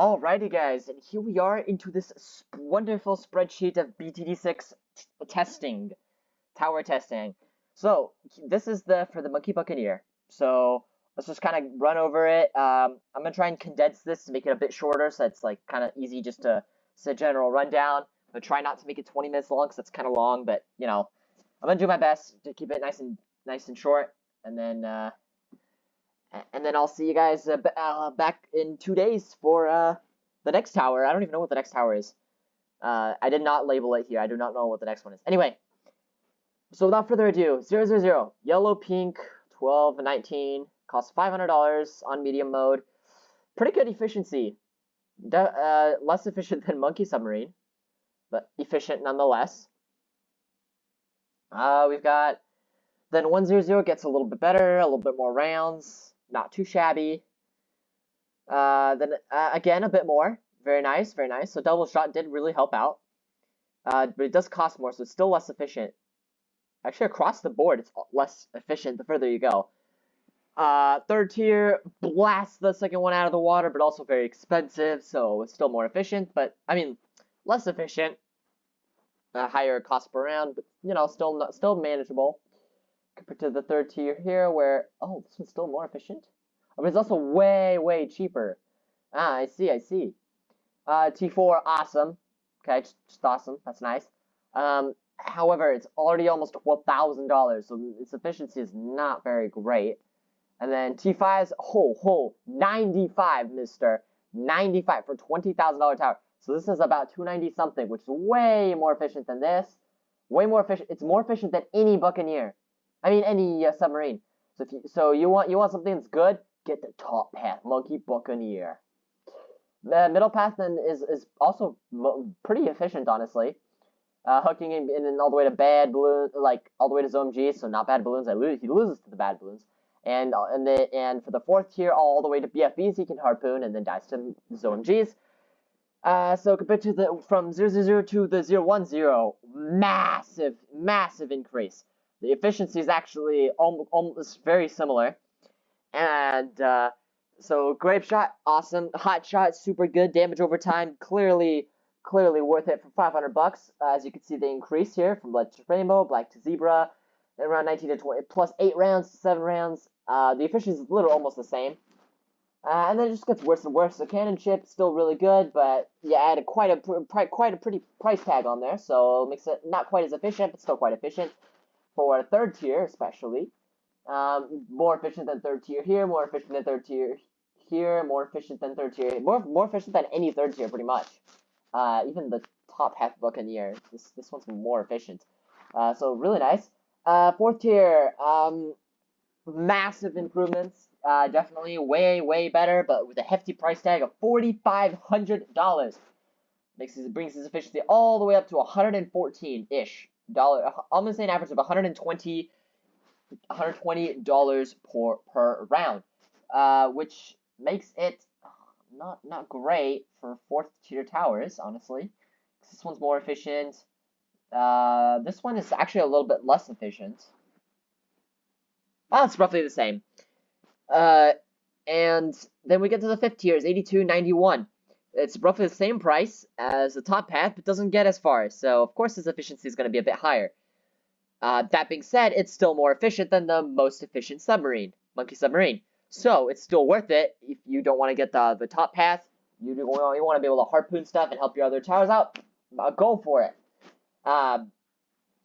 Alrighty guys, and here we are into this wonderful spreadsheet of BTD6 testing, tower testing. So this is for the Monkey Buccaneer. So let's just kind of run over it. I'm gonna try and condense this to make it a bit shorter, so it's like kind of easy just to say general rundown. But try not to make it 20 minutes long, because that's kind of long. But you know, I'm gonna do my best to keep it nice and short, and then I'll see you guys back in 2 days for the next tower. I don't even know what the next tower is. I did not label it here. I do not know what the next one is. Anyway, so without further ado, 000, yellow, pink, 12, 19, costs $500 on medium mode. Pretty good efficiency. Less efficient than Monkey Submarine, but efficient nonetheless. We've got, then 100 gets a little bit better, a little bit more rounds, not too shabby. Then again, a bit more. Very nice, very nice. So double shot did really help out. But it does cost more, so it's still less efficient. Actually, across the board, it's less efficient the further you go. Third tier, blast the second one out of the water, but also very expensive, so it's still more efficient. But, I mean, less efficient. Higher cost per round, but, you know, still manageable. Compared to the third tier here, where, oh, this one's still more efficient. But it's also way cheaper. Ah, I see. T4, awesome. Okay, just awesome. That's nice. However, it's already almost $12,000, so its efficiency is not very great. And then T5's 95, mister. 95 for $20,000 tower. So this is about 290 something, which is way more efficient than this. Way more efficient. It's more efficient than any Buccaneer. I mean, any submarine. So you want something that's good, get the top path, Monkey Buccaneer. The middle path then is also pretty efficient, honestly. Hooking in all the way to bad balloon, like all the way to zone G, so not bad balloons. He loses to the bad balloons. And for the fourth tier, all the way to BFBs, he can harpoon and then dies to zone Gs. So compared to from 000 to the 010, massive increase. The efficiency is actually almost very similar. And so grape shot, awesome. Hot shot, super good. Damage over time, clearly worth it for $500. As you can see, the increase here from black to rainbow, black to zebra, and around 19 to 20, plus 8 rounds to 7 rounds. The efficiency is literally almost the same. And then it just gets worse and worse. So cannon ship still really good, but you added quite a pretty price tag on there, so it makes it not quite as efficient, but still quite efficient for third tier, especially. More efficient than third tier here, more efficient than third tier here, more efficient than third tier, more efficient than any third tier, pretty much. Even the top half Buccaneer, this one's more efficient. So really nice. Fourth tier, massive improvements. Definitely way better, but with a hefty price tag of $4,500. Brings his efficiency all the way up to 114-ish dollar. I'm gonna say an average of $120 per round, which makes it not great for fourth tier towers, honestly. This one's more efficient. This one is actually a little bit less efficient. Well, it's roughly the same. And then we get to the fifth tiers, 82, 91. It's roughly the same price as the top path, but doesn't get as far. So, of course, its efficiency is going to be a bit higher. That being said, it's still more efficient than the most efficient submarine, Monkey Submarine. So, it's still worth it if you don't want to get the top path. You want to be able to harpoon stuff and help your other towers out. Go for it.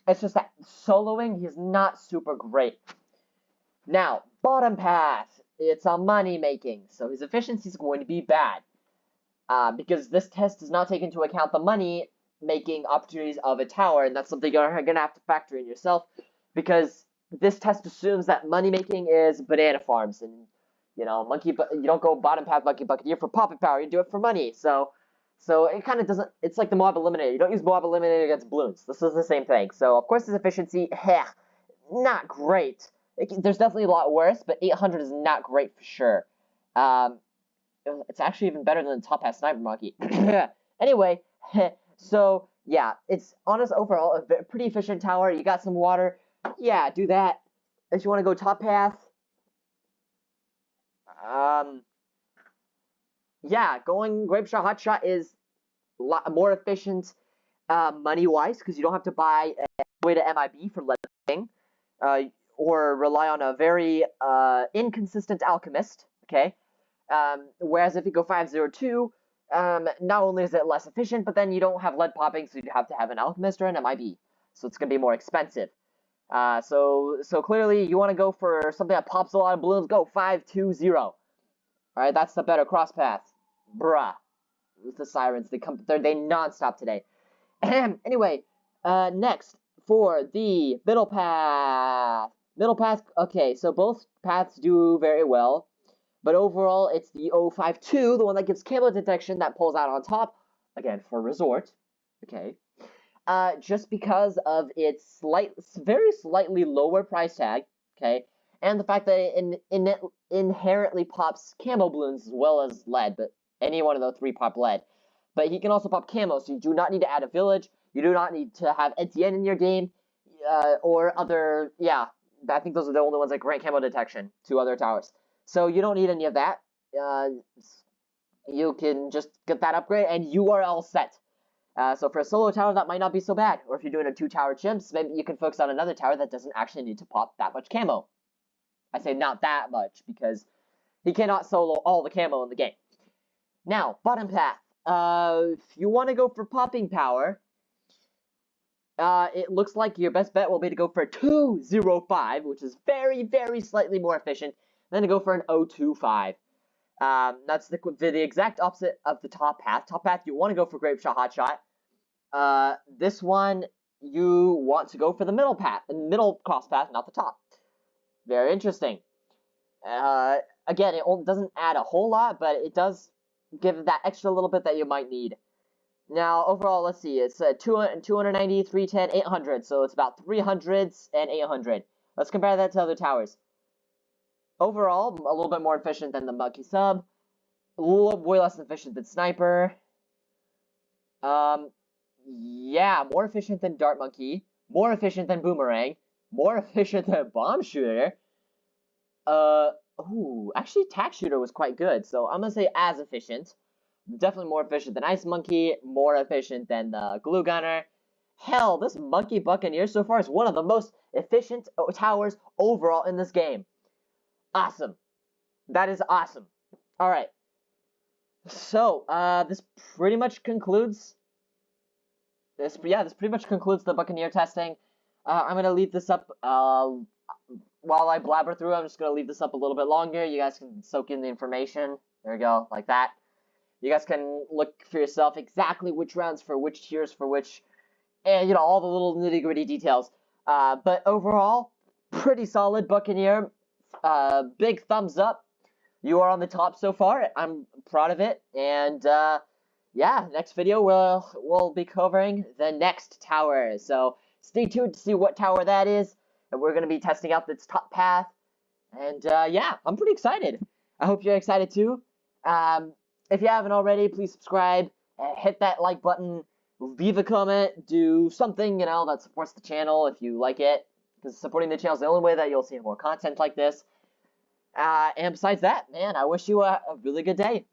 It's just that soloing, he's not super great. Now, bottom path. It's a money making, so his efficiency is going to be bad. Because this test does not take into account the money making opportunities of a tower, and that's something you're going to have to factor in yourself, because this test assumes that money making is banana farms, and you know, you don't go bottom path Monkey Buccaneer for popping power, you do it for money. So it kind of doesn't. It's like the mob eliminator. You don't use mob eliminator against balloons. This is the same thing. So of course his efficiency, not great. There's definitely a lot worse, but 800 is not great for sure. It's actually even better than the top hat sniper monkey. Anyway, so yeah, it's honest overall a pretty efficient tower. You got some water, yeah, do that. If you want to go top path, yeah, going Grape Shot Hot Shot is a lot more efficient money-wise because you don't have to buy a way to MIB for leading, or rely on a very inconsistent alchemist. Okay, whereas if you go 502, not only is it less efficient, but then you don't have lead popping, so you have to have an alchemist or an MIB, so it's gonna be more expensive. So clearly you want to go for something that pops a lot of balloons. Go 520. All right, that's the better cross path, bruh. The sirens, they non-stop today. Anyway, next for the middle path. Middle path, okay, so both paths do very well, but overall it's the 052, the one that gives camo detection, that pulls out on top, again, for resort, okay? Just because of its very slightly lower price tag, okay? And the fact that it inherently pops camo balloons as well as lead, but any one of those three pop lead. But he can also pop camo, so you do not need to add a village. You do not need to have Etienne in your game, or other, yeah, I think those are the only ones that grant camo detection to other towers. So you don't need any of that. You can just get that upgrade, and you are all set. So for a solo tower, that might not be so bad. Or if you're doing a 2-tower chimps, maybe you can focus on another tower that doesn't actually need to pop that much camo. I say not that much, because he cannot solo all the camo in the game. Now, bottom path. If you want to go for popping power, it looks like your best bet will be to go for 205, which is very, very slightly more efficient, than to go for an 025. That's the exact opposite of the top path. Top path, you want to go for Grape Shot Hot Shot. This one, you want to go for the middle path, the middle cross path, not the top. Very interesting. Again, it doesn't add a whole lot, but it does give that extra little bit that you might need. Now, overall, let's see, it's 290, 310, 800, so it's about 300s and 800. Let's compare that to other towers. Overall, a little bit more efficient than the Monkey Sub, a little way less efficient than Sniper. Yeah, more efficient than Dart Monkey, more efficient than Boomerang, more efficient than Bomb Shooter. Ooh, actually Tack Shooter was quite good, so I'm gonna say as efficient. Definitely more efficient than Ice Monkey, more efficient than the Glue Gunner. Hell, this Monkey Buccaneer so far is one of the most efficient towers overall in this game. Awesome. That is awesome. Alright. So, this pretty much concludes the Buccaneer testing. I'm gonna leave this up, while I blabber through, I'm just gonna leave this up a little bit longer. You guys can soak in the information. There we go, like that. You guys can look for yourself exactly which rounds for which tiers for which, and all the little nitty-gritty details. But overall, pretty solid Buccaneer. Big thumbs up. You are on the top so far. I'm proud of it. And yeah, next video we'll be covering the next tower. So stay tuned to see what tower that is. And we're gonna be testing out its top path. And yeah, I'm pretty excited. I hope you're excited too. If you haven't already, please subscribe, hit that like button, leave a comment, do something, that supports the channel if you like it, because supporting the channel is the only way that you'll see more content like this. And besides that, man, I wish you a really good day.